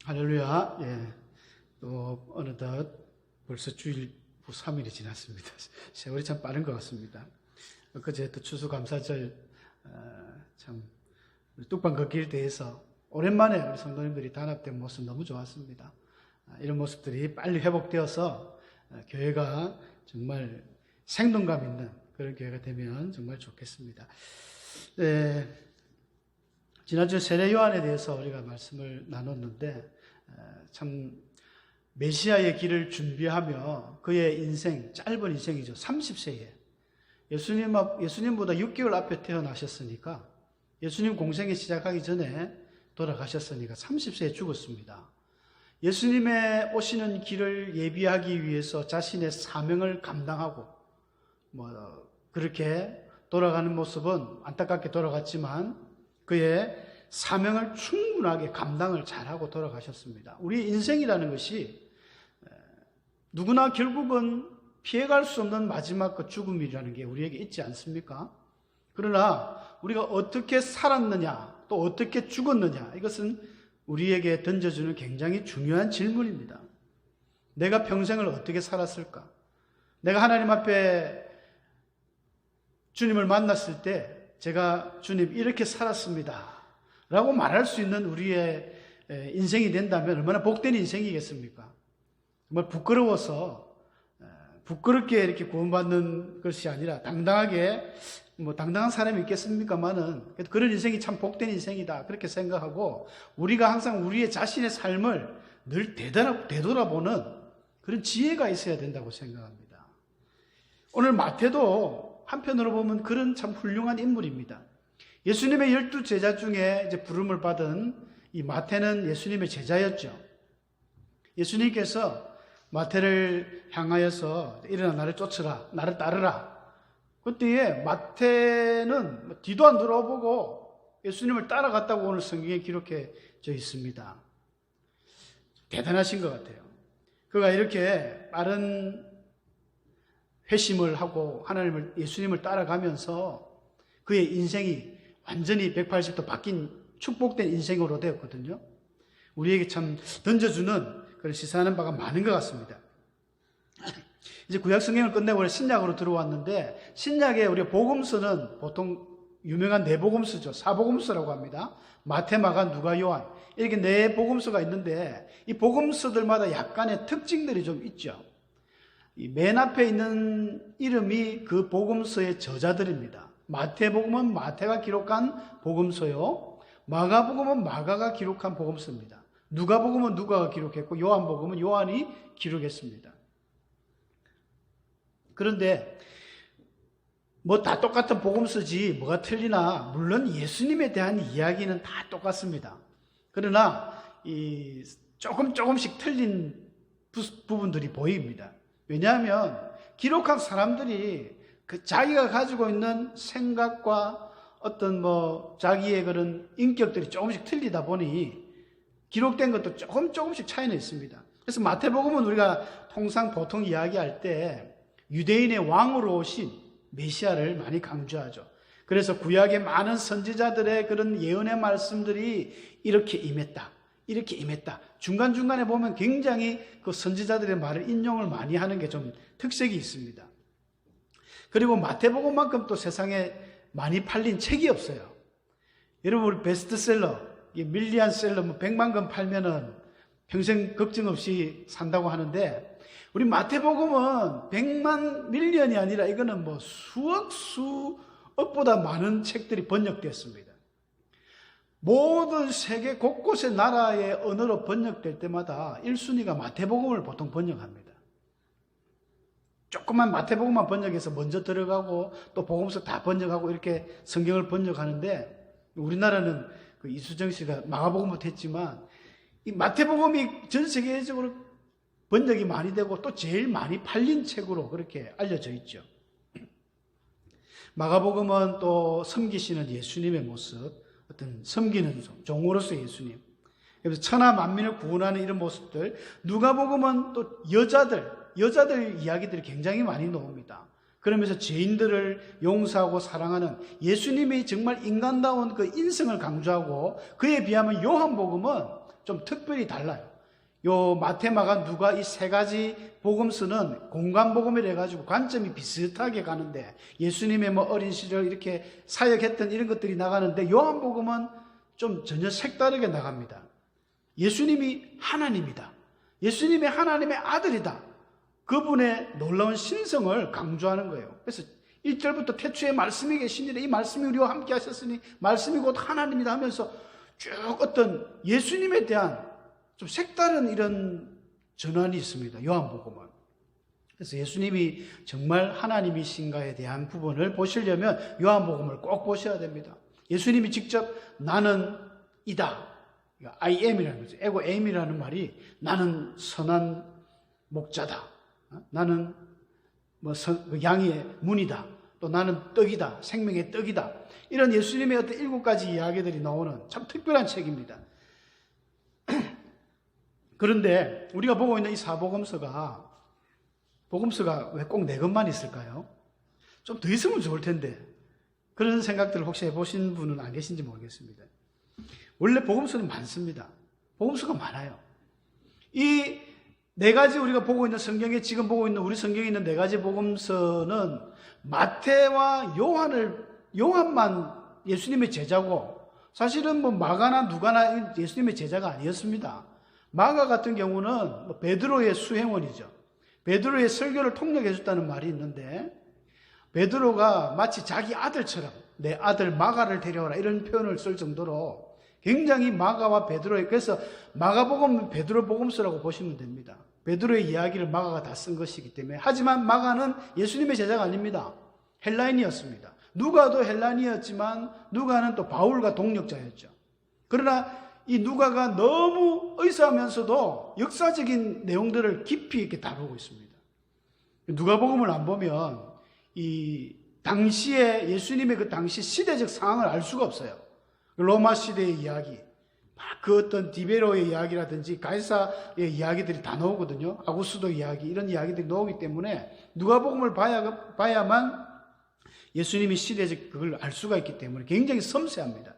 할렐루야. 예. 또 어느덧 벌써 주일 후 3일이 지났습니다. 세월이 참 빠른 것 같습니다. 그제 또 추수감사절 참 뚝방 걷기에 대해서 오랜만에 우리 성도님들이 단합된 모습 너무 좋았습니다. 이런 모습들이 빨리 회복되어서 교회가 정말 생동감 있는 그런 교회가 되면 정말 좋겠습니다. 지난주 세례 요한에 대해서 우리가 말씀을 나눴는데 참 메시아의 길을 준비하며 그의 인생, 짧은 인생이죠. 30세에 예수님보다 6개월 앞에 태어나셨으니까 예수님 공생이 시작하기 전에 돌아가셨으니까 30세에 죽었습니다. 예수님의 오시는 길을 예비하기 위해서 자신의 사명을 감당하고 그렇게 돌아가는 모습은 안타깝게 돌아갔지만 그의 사명을 충분하게 감당을 잘하고 돌아가셨습니다. 우리 인생이라는 것이 누구나 결국은 피해갈 수 없는 마지막 그 죽음이라는 게 우리에게 있지 않습니까? 그러나 우리가 어떻게 살았느냐 또 어떻게 죽었느냐 이것은 우리에게 던져주는 굉장히 중요한 질문입니다. 내가 평생을 어떻게 살았을까? 내가 하나님 앞에 주님을 만났을 때 제가 주님 이렇게 살았습니다 라고 말할 수 있는 우리의 인생이 된다면 얼마나 복된 인생이겠습니까? 정말 부끄럽게 이렇게 구원받는 것이 아니라 당당하게 당당한 사람이 있겠습니까만은 그런 인생이 참 복된 인생이다 그렇게 생각하고 우리가 항상 우리의 자신의 삶을 늘 되돌아보는 그런 지혜가 있어야 된다고 생각합니다. 오늘 마태도 한편으로 보면 그런 참 훌륭한 인물입니다. 예수님의 12제자 중에 이제 부름을 받은 이 마태는 예수님의 제자였죠. 예수님께서 마태를 향하여서 일어나 나를 쫓으라, 나를 따르라. 그때에 마태는 뒤도 안 돌아보고 예수님을 따라갔다고 오늘 성경에 기록해져 있습니다. 대단하신 것 같아요. 그가 이렇게 빠른 회심을 하고 예수님을 따라가면서 그의 인생이 완전히 180도 바뀐 축복된 인생으로 되었거든요. 우리에게 참 던져주는 그런 시사하는 바가 많은 것 같습니다. 이제 구약 성경을 끝내고 신약으로 들어왔는데 신약에 우리 복음서는 보통 유명한 네 복음서죠. 사복음서라고 합니다. 마태, 마가, 누가, 요한 이렇게 네 복음서가 있는데 이 복음서들마다 약간의 특징들이 좀 있죠. 맨 앞에 있는 이름이 그 복음서의 저자들입니다. 마태복음은 마태가 기록한 복음서요. 마가복음은 마가가 기록한 복음서입니다. 누가복음은 누가가 기록했고 요한복음은 요한이 기록했습니다. 그런데 다 똑같은 복음서지 뭐가 틀리나 물론 예수님에 대한 이야기는 다 똑같습니다. 그러나 조금씩 틀린 부분들이 보입니다. 왜냐하면 기록한 사람들이 자기가 가지고 있는 생각과 어떤 자기의 그런 인격들이 조금씩 틀리다 보니 기록된 것도 조금씩 차이는 있습니다. 그래서 마태복음은 우리가 보통 이야기할 때 유대인의 왕으로 오신 메시아를 많이 강조하죠. 그래서 구약의 많은 선지자들의 그런 예언의 말씀들이 이렇게 임했다. 중간중간에 보면 굉장히 그 선지자들의 말을 인용을 많이 하는 게 좀 특색이 있습니다. 그리고 마태복음만큼 또 세상에 많이 팔린 책이 없어요. 여러분 우리 베스트셀러, 밀리언셀러 100만 권 팔면은 평생 걱정 없이 산다고 하는데 우리 마태복음은 100만 밀리언이 아니라 이거는 수억보다 많은 책들이 번역됐습니다. 모든 세계 곳곳의 나라의 언어로 번역될 때마다 1순위가 마태복음을 보통 번역합니다. 조금만 마태복음만 번역해서 먼저 들어가고 또 복음서 다 번역하고 이렇게 성경을 번역하는데 우리나라는 그 이수정 씨가 마가복음부터 했지만 이 마태복음이 전 세계적으로 번역이 많이 되고 또 제일 많이 팔린 책으로 그렇게 알려져 있죠. 마가복음은 또 섬기시는 예수님의 모습, 어떤 섬기는 종으로서 예수님, 그래서 천하 만민을 구원하는 이런 모습들. 누가복음은 또 여자들 이야기들이 굉장히 많이 나옵니다. 그러면서 죄인들을 용서하고 사랑하는 예수님이 정말 인간다운 그 인성을 강조하고 그에 비하면 요한복음은 좀 특별히 달라요. 요 마태, 마가, 누가 이 세 가지 복음서는 공간복음이라 해가지고 관점이 비슷하게 가는데, 예수님의 뭐 어린 시절 이렇게 사역했던 이런 것들이 나가는데, 요한복음은 좀 전혀 색다르게 나갑니다. 예수님이 하나님이다. 예수님이 하나님의 아들이다. 그분의 놀라운 신성을 강조하는 거예요. 그래서 1절부터 태초에 말씀이 계시니라, 이 말씀이 우리와 함께 하셨으니 말씀이 곧 하나님이다 하면서 쭉 어떤 예수님에 대한 좀 색다른 이런 전환이 있습니다. 요한복음은. 그래서 예수님이 정말 하나님이신가에 대한 부분을 보시려면 요한복음을 꼭 보셔야 됩니다. 예수님이 직접 나는 이다. I am이라는 거죠. 에고 am이라는 말이 나는 선한 목자다. 나는 양의 문이다. 또 나는 떡이다. 생명의 떡이다. 이런 예수님의 어떤 7가지 이야기들이 나오는 참 특별한 책입니다. 그런데 우리가 보고 있는 이 사복음서가 왜 꼭 4권만 있을까요? 좀 더 있으면 좋을 텐데, 그런 생각들을 혹시 해보신 분은 안 계신지 모르겠습니다. 원래 복음서는 많습니다. 복음서가 많아요. 이 4가지 우리가 보고 있는 성경에, 지금 보고 있는 우리 성경에 있는 4가지 복음서는 마태와 요한만 예수님의 제자고, 사실은 뭐 마가나 누가나 예수님의 제자가 아니었습니다. 마가 같은 경우는 베드로의 수행원이죠. 베드로의 설교를 통역해 줬다는 말이 있는데, 베드로가 마치 자기 아들처럼 내 아들 마가를 데려오라 이런 표현을 쓸 정도로 굉장히 마가와 베드로의, 그래서 마가복음 베드로 복음서라고 보시면 됩니다. 베드로의 이야기를 마가가 다 쓴 것이기 때문에. 하지만 마가는 예수님의 제자가 아닙니다. 헬라인이었습니다. 누가도 헬라인이었지만 누가는 또 바울과 동력자였죠. 그러나 이 누가가 너무 의사하면서도 역사적인 내용들을 깊이 이렇게 다루고 있습니다. 누가복음을 안 보면 이 당시에 예수님의 그 당시 시대적 상황을 알 수가 없어요. 로마 시대의 이야기, 그 어떤 디베로의 이야기라든지 가이사의 이야기들이 다 나오거든요. 아구스도 이야기, 이런 이야기들이 나오기 때문에 누가복음을 봐야만 예수님이 시대적 그걸 알 수가 있기 때문에 굉장히 섬세합니다.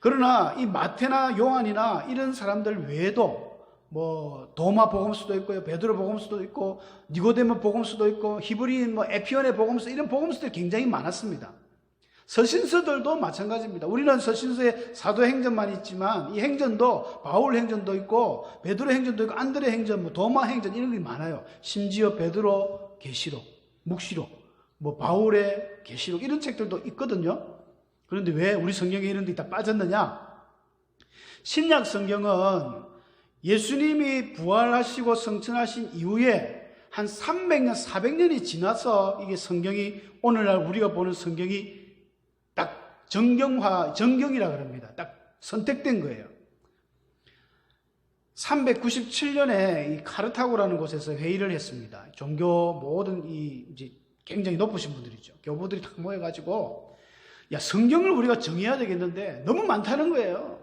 그러나 이 마태나 요한이나 이런 사람들 외에도 뭐 도마 복음서도 있고요, 베드로 복음서도 있고, 니고데모 복음서도 있고, 히브리인 에피온의 복음서, 이런 복음서들이 굉장히 많았습니다. 서신서들도 마찬가지입니다. 우리는 서신서에 사도행전만 있지만 이 행전도 바울 행전도 있고, 베드로 행전도 있고, 안드레 행전, 도마 행전, 이런 게 많아요. 심지어 베드로 계시록, 묵시록, 바울의 계시록, 이런 책들도 있거든요. 그런데 왜 우리 성경에 이런 데 다 빠졌느냐? 신약 성경은 예수님이 부활하시고 성천하신 이후에 한 300년, 400년이 지나서 이게 성경이, 오늘날 우리가 보는 성경이 딱 정경이라 그럽니다. 딱 선택된 거예요. 397년에 이 카르타고라는 곳에서 회의를 했습니다. 종교 모든 이제 굉장히 높으신 분들이죠. 교부들이 다 모여가지고, 야, 성경을 우리가 정해야 되겠는데 너무 많다는 거예요.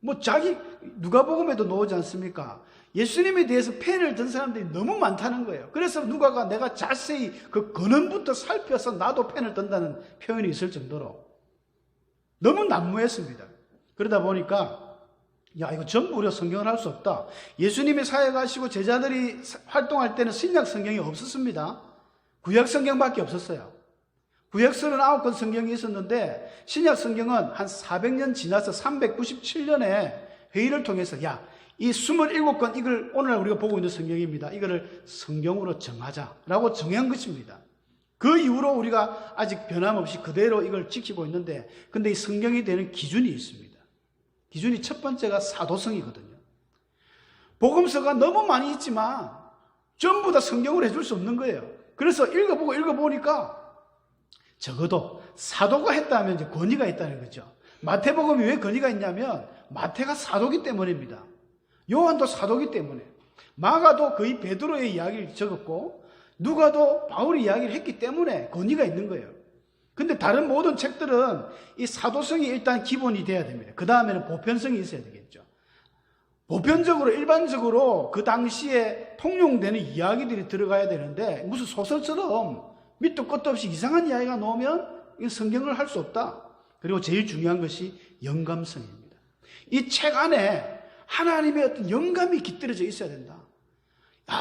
누가복음에도 나오지 않습니까? 예수님에 대해서 펜을 든 사람들이 너무 많다는 거예요. 그래서 누가가 내가 자세히 그 근원부터 살펴서 나도 펜을 든다는 표현이 있을 정도로 너무 난무했습니다. 그러다 보니까, 야, 이거 전부 우리가 성경을 할 수 없다. 예수님이 사역하시고 제자들이 활동할 때는 신약 성경이 없었습니다. 구약 성경밖에 없었어요. 구약 39권 성경이 있었는데 신약 성경은 한 400년 지나서 397년에 회의를 통해서, 야, 이 27권, 이걸 오늘날 우리가 보고 있는 성경입니다. 이거를 성경으로 정하자라고 정한 것입니다. 그 이후로 우리가 아직 변함없이 그대로 이걸 지키고 있는데, 근데 이 성경이 되는 기준이 있습니다. 기준이 첫 번째가 사도성이거든요. 복음서가 너무 많이 있지만 전부 다 성경으로 해줄 수 없는 거예요. 그래서 읽어보니까 적어도 사도가 했다 하면 이제 권위가 있다는 거죠. 마태복음이 왜 권위가 있냐면 마태가 사도기 때문입니다. 요한도 사도기 때문에. 마가도 거의 베드로의 이야기를 적었고, 누가도 바울의 이야기를 했기 때문에 권위가 있는 거예요. 근데 다른 모든 책들은 이 사도성이 일단 기본이 돼야 됩니다. 그 다음에는 보편성이 있어야 되겠죠. 보편적으로, 일반적으로 그 당시에 통용되는 이야기들이 들어가야 되는데, 무슨 소설처럼 밑도 끝도 없이 이상한 이야기가 나오면 이 성경을 할 수 없다. 그리고 제일 중요한 것이 영감성입니다. 이 책 안에 하나님의 어떤 영감이 깃들여져 있어야 된다.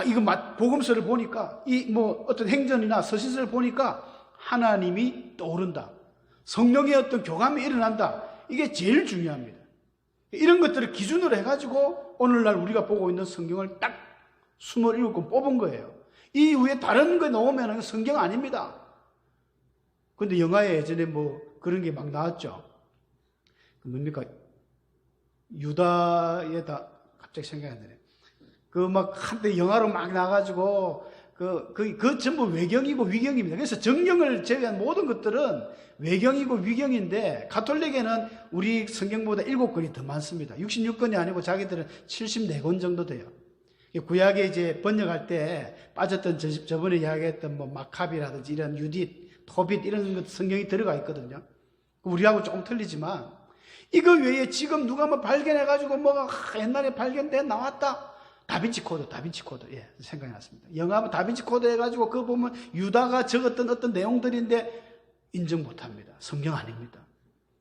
이거 복음서를 보니까, 어떤 행전이나 서신서를 보니까 하나님이 떠오른다. 성령의 어떤 교감이 일어난다. 이게 제일 중요합니다. 이런 것들을 기준으로 해가지고 오늘날 우리가 보고 있는 성경을 딱 27권 뽑은 거예요. 이 이후에 다른 거 나오면 성경 아닙니다. 근데 영화에 예전에 그런 게 막 나왔죠. 뭡니까? 유다에다 갑자기 생각이 안 나네. 한때 영화로 막 나가지고, 그 전부 외경이고 위경입니다. 그래서 정경을 제외한 모든 것들은 외경이고 위경인데, 가톨릭에는 우리 성경보다 7권이 더 많습니다. 66권이 아니고 자기들은 74권 정도 돼요. 구약에 이제 번역할 때 빠졌던 저번에 이야기했던 마카비라든지 이런 유딧, 토빗 이런 것 성경이 들어가 있거든요. 우리하고 조금 틀리지만, 이거 외에 지금 누가 발견해가지고 옛날에 발견돼 나왔다. 다빈치 코드. 예, 생각이 났습니다. 영화 다빈치 코드 해가지고 그거 보면 유다가 적었던 어떤 내용들인데 인정 못 합니다. 성경 아닙니다.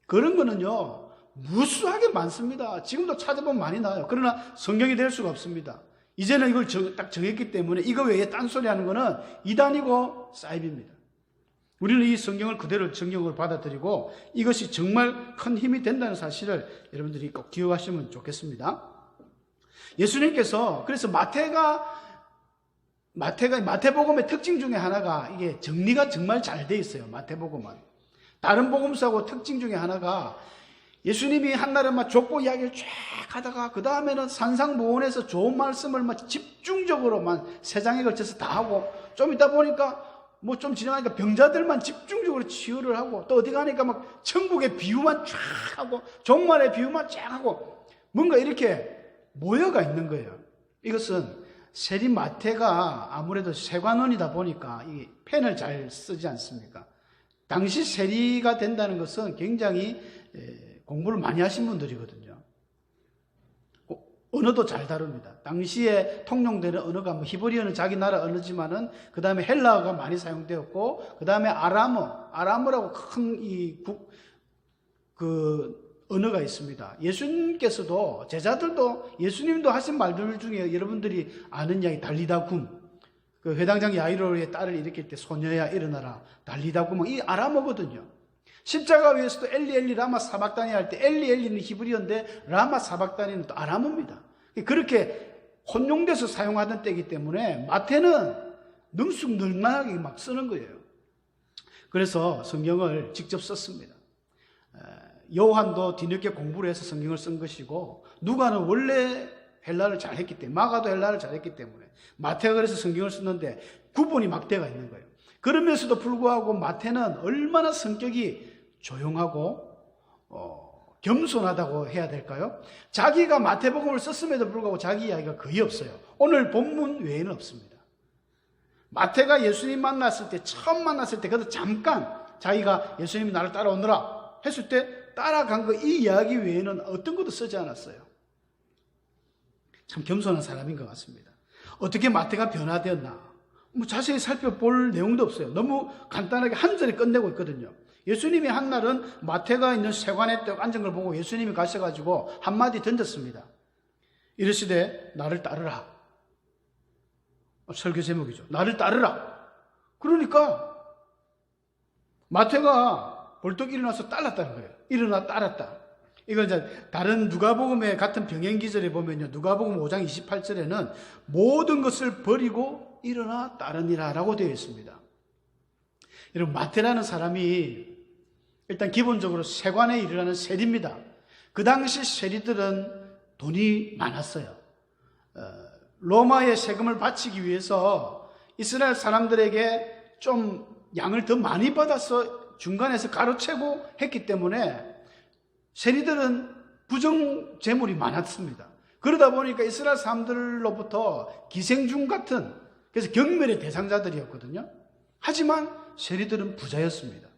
그런 거는요, 무수하게 많습니다. 지금도 찾아보면 많이 나와요. 그러나 성경이 될 수가 없습니다. 이제는 이걸 딱 정했기 때문에 이거 외에 딴소리 하는 거는 이단이고 사이비입니다. 우리는 이 성경을 그대로 정경으로 받아들이고 이것이 정말 큰 힘이 된다는 사실을 여러분들이 꼭 기억하시면 좋겠습니다. 예수님께서 그래서 마태복음의 특징 중에 하나가 이게 정리가 정말 잘 돼 있어요. 마태복음은 다른 복음서하고 특징 중에 하나가 예수님이 한날은 족보 이야기를 쫙 하다가 그 다음에는 산상보원에서 좋은 말씀을 집중적으로 3장에 걸쳐서 다 하고 좀 있다 보니까 좀 지나가니까 병자들만 집중적으로 치유를 하고 또 어디 가니까 천국의 비유만 쫙 하고 종말의 비유만 쫙 하고 뭔가 이렇게 모여가 있는 거예요. 이것은 세리 마태가 아무래도 세관원이다 보니까 이 펜을 잘 쓰지 않습니까? 당시 세리가 된다는 것은 굉장히 공부를 많이 하신 분들이거든요. 언어도 잘 다룹니다. 당시에 통용되는 언어가 히브리어는 자기 나라 언어지만은 그 다음에 헬라어가 많이 사용되었고 그 다음에 아람어라고 큰 언어가 있습니다. 예수님께서도 제자들도 예수님도 하신 말들 중에 여러분들이 아는 이야기 달리다굼, 그 회당장 야이로의 딸을 일으킬 때 소녀야 일어나라 달리다굼 이 아람어거든요. 십자가 위에서도 엘리 엘리 라마 사박다니 할 때 엘리 엘리는 히브리어인데 라마 사박다니는 또 아람어입니다. 그렇게 혼용돼서 사용하던 때이기 때문에 마태는 능숙능란하게 쓰는 거예요. 그래서 성경을 직접 썼습니다. 요한도 뒤늦게 공부를 해서 성경을 쓴 것이고 누가는 원래 헬라를 잘했기 때문에 마가도 헬라를 잘했기 때문에 마태가 그래서 성경을 썼는데 구분이 막대가 있는 거예요. 그러면서도 불구하고 마태는 얼마나 성격이 조용하고 겸손하다고 해야 될까요? 자기가 마태복음을 썼음에도 불구하고 자기 이야기가 거의 없어요. 오늘 본문 외에는 없습니다. 마태가 예수님 처음 만났을 때 그래도 잠깐 자기가 예수님이 나를 따라오너라 했을 때 따라간 거 이 이야기 외에는 어떤 것도 쓰지 않았어요. 참 겸손한 사람인 것 같습니다. 어떻게 마태가 변화되었나? 자세히 살펴볼 내용도 없어요. 너무 간단하게 한 절에 끝내고 있거든요. 예수님이 한날은 마태가 있는 세관에 딱 앉은 걸 보고 예수님이 가셔가지고 한마디 던졌습니다. 이르시되 나를 따르라. 설교 제목이죠. 나를 따르라. 그러니까 마태가 벌떡 일어나서 따랐다는 거예요. 일어나 따랐다. 이건 이제 다른 누가복음의 같은 병행기절에 보면요. 누가복음 5장 28절에는 모든 것을 버리고 일어나 따르니라 라고 되어 있습니다. 여러분 마태라는 사람이 일단 기본적으로 세관에 일하는 세리입니다. 그 당시 세리들은 돈이 많았어요. 로마의 세금을 바치기 위해서 이스라엘 사람들에게 좀 양을 더 많이 받아서 중간에서 가로채고 했기 때문에 세리들은 부정 재물이 많았습니다. 그러다 보니까 이스라엘 사람들로부터 기생충 같은 그래서 경멸의 대상자들이었거든요. 하지만 세리들은 부자였습니다.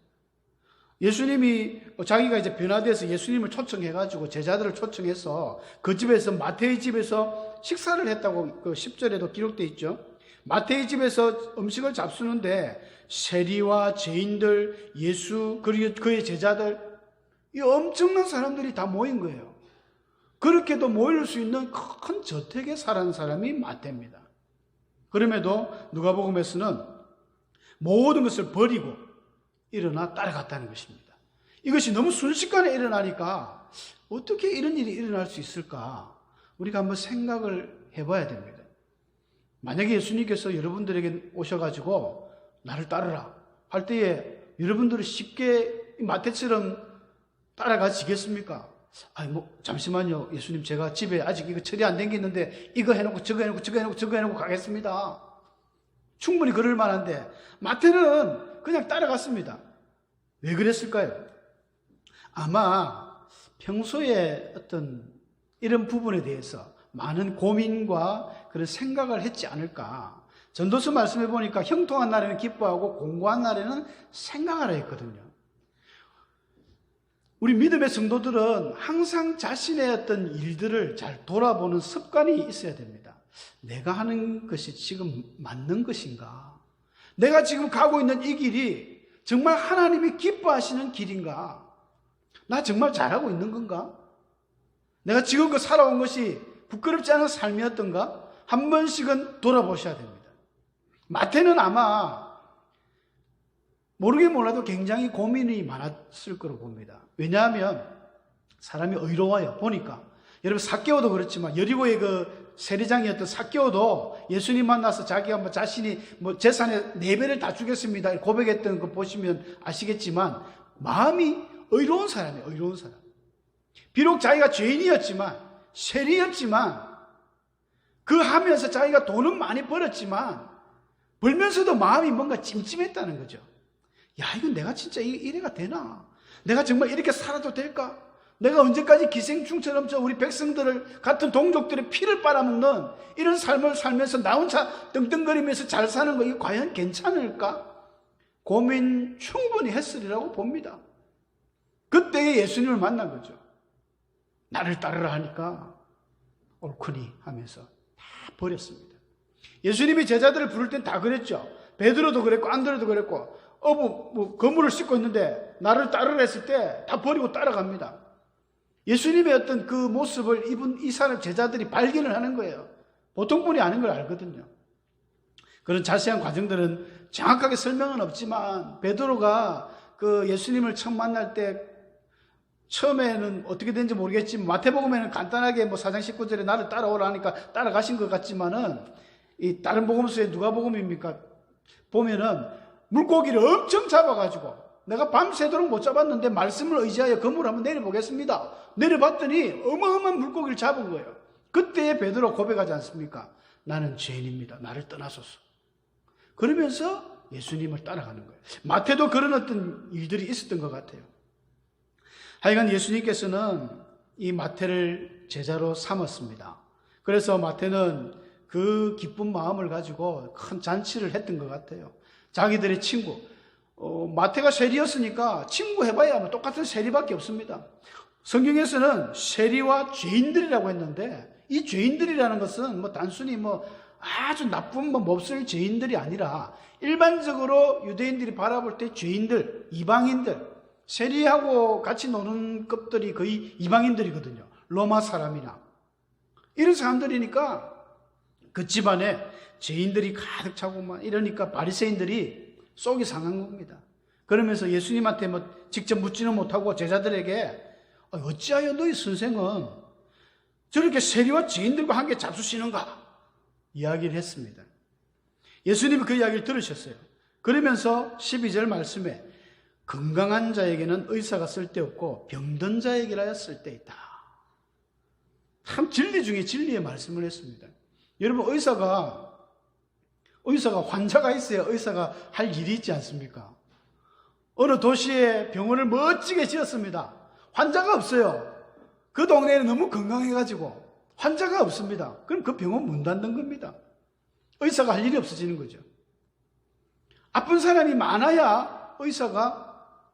예수님이 자기가 이제 변화돼서 예수님을 초청해가지고 제자들을 초청해서 그 집에서 마태의 집에서 식사를 했다고 그 10절에도 기록되어 있죠. 마태의 집에서 음식을 잡수는데 세리와 죄인들, 예수 그리고 그의 제자들 이 엄청난 사람들이 다 모인 거예요. 그렇게도 모일 수 있는 큰 저택에 살았는 사람이 마태입니다. 그럼에도 누가복음에서는 모든 것을 버리고 일어나 따라갔다는 것입니다. 이것이 너무 순식간에 일어나니까 어떻게 이런 일이 일어날 수 있을까? 우리가 한번 생각을 해봐야 됩니다. 만약에 예수님께서 여러분들에게 오셔가지고 나를 따르라 할 때에 여러분들이 쉽게 마태처럼 따라가시겠습니까? 잠시만요. 예수님, 제가 집에 아직 이거 처리 안 된 게 있는데 이거 해놓고 저거 해놓고 저거 해놓고 저거 해놓고 가겠습니다. 충분히 그럴 만한데 마태는 그냥 따라갔습니다. 왜 그랬을까요? 아마 평소에 어떤 이런 부분에 대해서 많은 고민과 그런 생각을 했지 않을까. 전도서 말씀해 보니까 형통한 날에는 기뻐하고 공고한 날에는 생각하라 했거든요. 우리 믿음의 성도들은 항상 자신의 어떤 일들을 잘 돌아보는 습관이 있어야 됩니다. 내가 하는 것이 지금 맞는 것인가? 내가 지금 가고 있는 이 길이 정말 하나님이 기뻐하시는 길인가? 나 정말 잘하고 있는 건가? 내가 지금껏 살아온 것이 부끄럽지 않은 삶이었던가? 한 번씩은 돌아보셔야 됩니다. 마태는 아마 모르긴 몰라도 굉장히 고민이 많았을 거로 봅니다. 왜냐하면 사람이 의로워요. 보니까 여러분 삭개오도 그렇지만 여리고의 그 세리장이었던 삭개오도 예수님 만나서 자기가 자신이 재산의 4배를 다 주겠습니다 고백했던 거 보시면 아시겠지만 마음이 의로운 사람이에요. 의로운 사람. 비록 자기가 죄인이었지만 세리였지만 그 하면서 자기가 돈은 많이 벌었지만 벌면서도 마음이 뭔가 찜찜했다는 거죠. 야, 이건 내가 진짜 이래가 되나? 내가 정말 이렇게 살아도 될까? 내가 언제까지 기생충처럼 우리 백성들을 같은 동족들의 피를 빨아먹는 이런 삶을 살면서 나 혼자 떵떵거리면서 잘 사는 거 이거 과연 괜찮을까? 고민 충분히 했으리라고 봅니다. 그때 예수님을 만난 거죠. 나를 따르라 하니까 옳거니 하면서 다 버렸습니다. 예수님이 제자들을 부를 땐 다 그랬죠. 베드로도 그랬고 안드레도 그랬고 거물을 씻고 있는데 나를 따르라 했을 때 다 버리고 따라갑니다. 예수님의 어떤 그 모습을 이 사람 제자들이 발견을 하는 거예요. 보통 분이 아는 걸 알거든요. 그런 자세한 과정들은 정확하게 설명은 없지만 베드로가 그 예수님을 처음 만날 때 처음에는 어떻게 된지 모르겠지만 마태복음에는 간단하게 4장 19절에 나를 따라오라 하니까 따라가신 것 같지만은 이 다른 복음서에 누가복음입니까? 보면은 물고기를 엄청 잡아가지고 내가 밤새도록 못 잡았는데 말씀을 의지하여 그물 한번 내려보겠습니다. 내려봤더니 어마어마한 물고기를 잡은 거예요. 그때 베드로 고백하지 않습니까? 나는 죄인입니다. 나를 떠나소서. 그러면서 예수님을 따라가는 거예요. 마태도 그런 어떤 일들이 있었던 것 같아요. 하여간 예수님께서는 이 마태를 제자로 삼았습니다. 그래서 마태는 그 기쁜 마음을 가지고 큰 잔치를 했던 것 같아요. 자기들의 친구, 마태가 세리였으니까 친구 해봐야 똑같은 세리밖에 없습니다. 성경에서는 세리와 죄인들이라고 했는데 이 죄인들이라는 것은 단순히 아주 나쁜 몹쓸 죄인들이 아니라 일반적으로 유대인들이 바라볼 때 죄인들, 이방인들, 세리하고 같이 노는 급들이 거의 이방인들이거든요. 로마 사람이나 이런 사람들이니까 그 집안에 죄인들이 가득 차고 이러니까 바리새인들이 속이 상한 겁니다. 그러면서 예수님한테 직접 묻지는 못하고 제자들에게 어찌하여 너희 선생은 저렇게 세리와 죄인들과 함께 잡수시는가? 이야기를 했습니다. 예수님이 그 이야기를 들으셨어요. 그러면서 12절 말씀에 건강한 자에게는 의사가 쓸데없고 병든 자에게라야 쓸데있다. 참 진리 중에 진리의 말씀을 했습니다. 여러분 의사가 환자가 있어야 의사가 할 일이 있지 않습니까? 어느 도시에 병원을 멋지게 지었습니다. 환자가 없어요. 그 동네는 너무 건강해가지고 환자가 없습니다. 그럼 그 병원 문 닫는 겁니다. 의사가 할 일이 없어지는 거죠. 아픈 사람이 많아야 의사가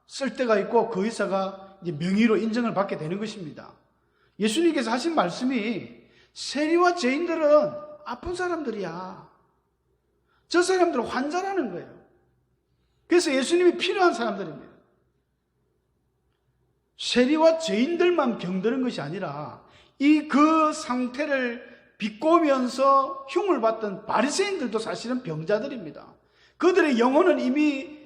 쓸 데가 있고 그 의사가 이제 명의로 인정을 받게 되는 것입니다. 예수님께서 하신 말씀이 세리와 죄인들은 아픈 사람들이야. 저 사람들은 환자라는 거예요. 그래서 예수님이 필요한 사람들입니다. 세리와 죄인들만 병드는 것이 아니라 그 상태를 비꼬면서 흉을 봤던 바리새인들도 사실은 병자들입니다. 그들의 영혼은 이미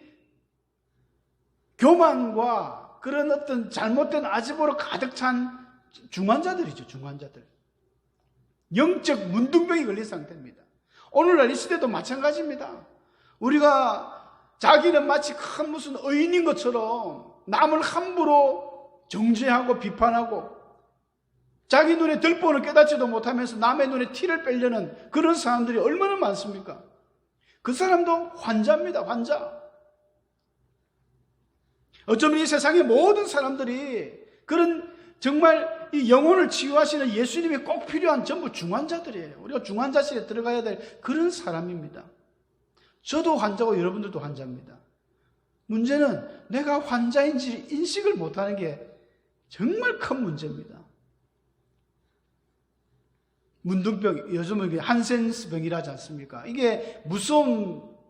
교만과 그런 어떤 잘못된 아집으로 가득 찬 중환자들이죠. 중환자들. 영적 문둥병이 걸린 상태입니다. 오늘날 이 시대도 마찬가지입니다. 우리가 자기는 마치 큰 무슨 의인인 것처럼 남을 함부로 정죄하고 비판하고 자기 눈에 들보는 깨닫지도 못하면서 남의 눈에 티를 빼려는 그런 사람들이 얼마나 많습니까? 그 사람도 환자입니다. 환자. 어쩌면 이 세상의 모든 사람들이 그런 정말 이 영혼을 치유하시는 예수님이 꼭 필요한 전부 중환자들이에요. 우리가 중환자실에 들어가야 될 그런 사람입니다. 저도 환자고 여러분들도 환자입니다. 문제는 내가 환자인지 인식을 못하는 게 정말 큰 문제입니다. 문둥병, 요즘은 한센스병이라지 않습니까? 이게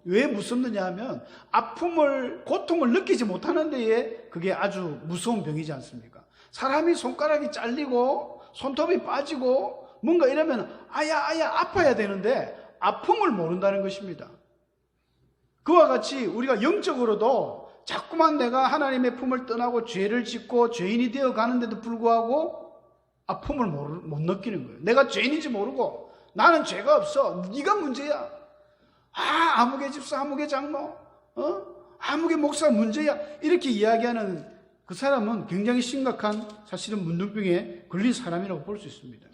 왜 무섭느냐 하면 아픔을, 고통을 느끼지 못하는 데에 그게 아주 무서운 병이지 않습니까? 사람이 손가락이 잘리고 손톱이 빠지고 뭔가 이러면 아야 아파야 되는데 아픔을 모른다는 것입니다. 그와 같이 우리가 영적으로도 자꾸만 내가 하나님의 품을 떠나고 죄를 짓고 죄인이 되어 가는데도 불구하고 아픔을 못 느끼는 거예요. 내가 죄인인지 모르고 나는 죄가 없어. 네가 문제야. 아무개 집사, 아무개 장로, 아무개 목사 문제야. 이렇게 이야기하는 그 사람은 굉장히 심각한 사실은 문둥병에 걸린 사람이라고 볼 수 있습니다.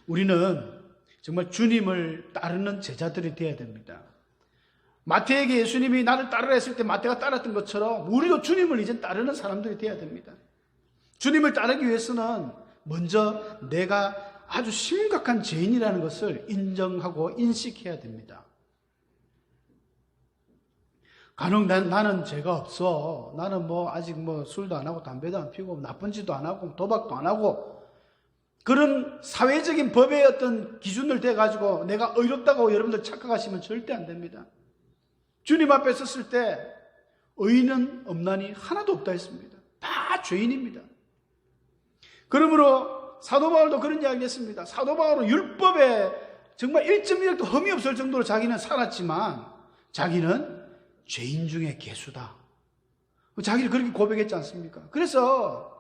우리는 정말 주님을 따르는 제자들이 되어야 됩니다. 마태에게 예수님이 나를 따르라 했을 때 마태가 따랐던 것처럼 우리도 주님을 이제 따르는 사람들이 되어야 됩니다. 주님을 따르기 위해서는 먼저 내가 아주 심각한 죄인이라는 것을 인정하고 인식해야 됩니다. 간혹 나는 죄가 없어. 나는 아직 술도 안 하고 담배도 안 피우고 나쁜 짓도 안 하고 도박도 안 하고 그런 사회적인 법의 어떤 기준을 대가지고 내가 의롭다고 여러분들 착각하시면 절대 안 됩니다. 주님 앞에 섰을 때 의인은 없나니 하나도 없다 했습니다. 다 죄인입니다. 그러므로 사도 바울도 그런 이야기를 했습니다. 사도 바울은 율법에 정말 1.1도 흠이 없을 정도로 자기는 살았지만 자기는 죄인 중에 괴수다. 자기를 그렇게 고백했지 않습니까? 그래서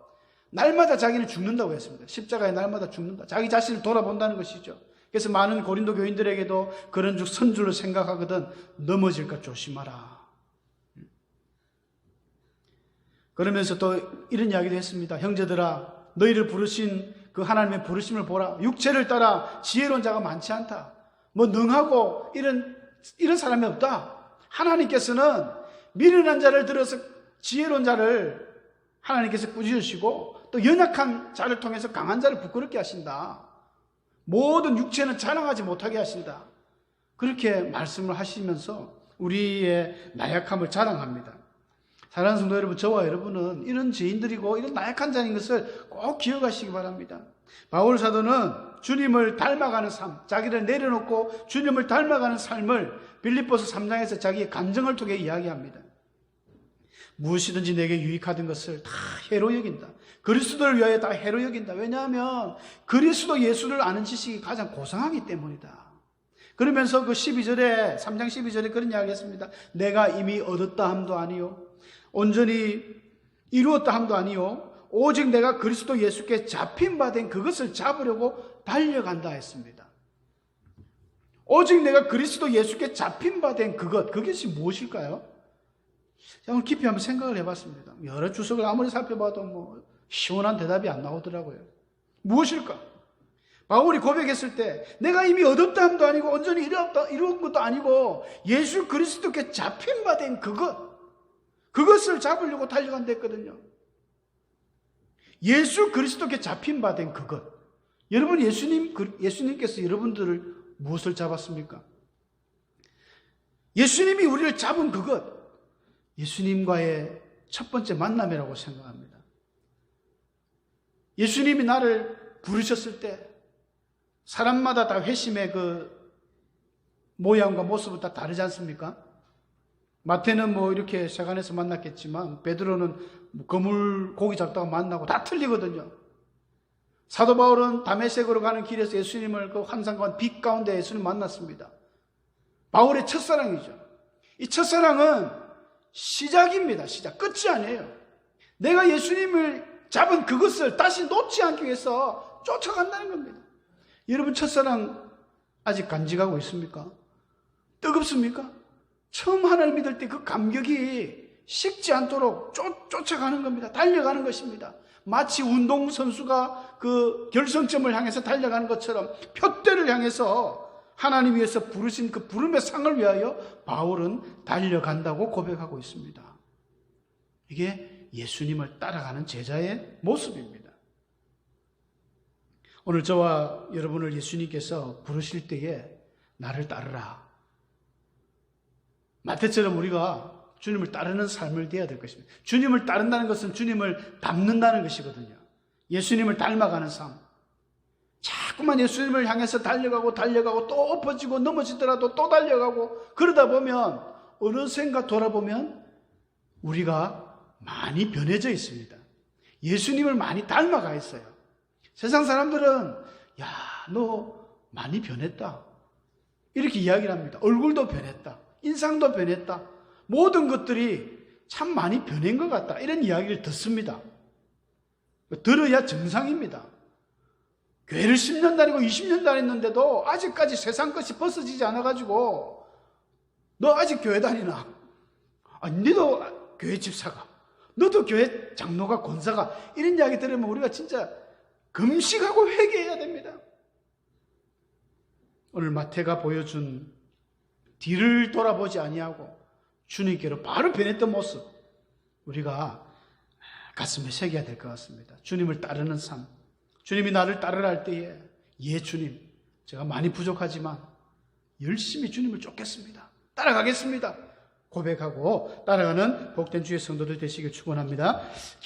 날마다 자기는 죽는다고 했습니다. 십자가에 날마다 죽는다. 자기 자신을 돌아본다는 것이죠. 그래서 많은 고린도 교인들에게도 그런 선줄로 생각하거든 넘어질까 조심하라. 그러면서 또 이런 이야기도 했습니다. 형제들아 너희를 부르신 그 하나님의 부르심을 보라. 육체를 따라 지혜로운 자가 많지 않다. 능하고 이런 사람이 없다. 하나님께서는 미련한 자를 들어서 지혜로운 자를 하나님께서 꾸짖으시고 또 연약한 자를 통해서 강한 자를 부끄럽게 하신다. 모든 육체는 자랑하지 못하게 하신다. 그렇게 말씀을 하시면서 우리의 나약함을 자랑합니다. 사랑하는 성도 여러분, 저와 여러분은 이런 죄인들이고 이런 나약한 자인 것을 꼭 기억하시기 바랍니다. 바울 사도는 주님을 닮아가는 삶, 자기를 내려놓고 주님을 닮아가는 삶을 빌립보서 3장에서 자기의 감정을 통해 이야기합니다. 무엇이든지 내게 유익하던 것을 다 해로 여긴다. 그리스도를 위하여 다 해로 여긴다. 왜냐하면 그리스도 예수를 아는 지식이 가장 고상하기 때문이다. 그러면서 그 12절에 3장 12절에 그런 이야기 했습니다. 내가 이미 얻었다 함도 아니요 온전히 이루었다 함도 아니요 오직 내가 그리스도 예수께 잡힌 바 된 그것을 잡으려고 달려간다 했습니다. 오직 내가 그리스도 예수께 잡힌 바 된 그것이 무엇일까요? 오늘 깊이 한번 생각을 해봤습니다. 여러 주석을 아무리 살펴봐도 시원한 대답이 안 나오더라고요. 무엇일까? 바울이 고백했을 때 내가 이미 얻었다 함도 아니고 온전히 이루었던 것도 아니고 예수 그리스도께 잡힌 바 된 그것을 잡으려고 달려간다 했거든요. 예수 그리스도께 잡힌 바 된 그것. 여러분 예수님께서 여러분들을 무엇을 잡았습니까? 예수님이 우리를 잡은 그것. 예수님과의 첫 번째 만남이라고 생각합니다. 예수님이 나를 부르셨을 때 사람마다 다 회심의 그 모양과 모습은 다 다르지 않습니까? 마태는 이렇게 세간에서 만났겠지만 베드로는 거물 고기 잡다가 만나고 다 틀리거든요. 사도 바울은 다메섹으로 가는 길에서 예수님을 그 환상과 빛 가운데 예수님 만났습니다. 바울의 첫사랑이죠. 이 첫사랑은 시작입니다. 시작. 끝이 아니에요. 내가 예수님을 잡은 그것을 다시 놓지 않기 위해서 쫓아간다는 겁니다. 여러분 첫사랑 아직 간직하고 있습니까? 뜨겁습니까? 처음 하나님 믿을 때 그 감격이 식지 않도록 쫓아가는 겁니다. 달려가는 것입니다. 마치 운동선수가 그 결승점을 향해서 달려가는 것처럼 표대를 향해서 하나님 위해서 부르신 그 부름의 상을 위하여 바울은 달려간다고 고백하고 있습니다. 이게 예수님을 따라가는 제자의 모습입니다. 오늘 저와 여러분을 예수님께서 부르실 때에 나를 따르라. 마태처럼 우리가 주님을 따르는 삶을 되어야 될 것입니다. 주님을 따른다는 것은 주님을 닮는다는 것이거든요. 예수님을 닮아가는 삶. 자꾸만 예수님을 향해서 달려가고 또 엎어지고 넘어지더라도 또 달려가고 그러다 보면 어느샌가 돌아보면 우리가 많이 변해져 있습니다. 예수님을 많이 닮아가 있어요. 세상 사람들은 야, 너 많이 변했다. 이렇게 이야기를 합니다. 얼굴도 변했다. 인상도 변했다. 모든 것들이 참 많이 변한 것 같다. 이런 이야기를 듣습니다. 들어야 정상입니다. 교회를 10년 다니고 20년 다녔는데도 아직까지 세상 것이 벗어지지 않아가지고 너 아직 교회 다니나? 너도 교회 집사가, 너도 교회 장로가, 권사가, 이런 이야기 들으면 우리가 진짜 금식하고 회개해야 됩니다. 오늘 마태가 보여준 뒤를 돌아보지 아니하고 주님께로 바로 변했던 모습, 우리가 가슴에 새겨야 될 것 같습니다. 주님을 따르는 삶. 주님이 나를 따르라 할 때에 예 주님, 제가 많이 부족하지만 열심히 주님을 쫓겠습니다. 따라가겠습니다. 고백하고 따라가는 복된 주의 성도들 되시길 축원합니다.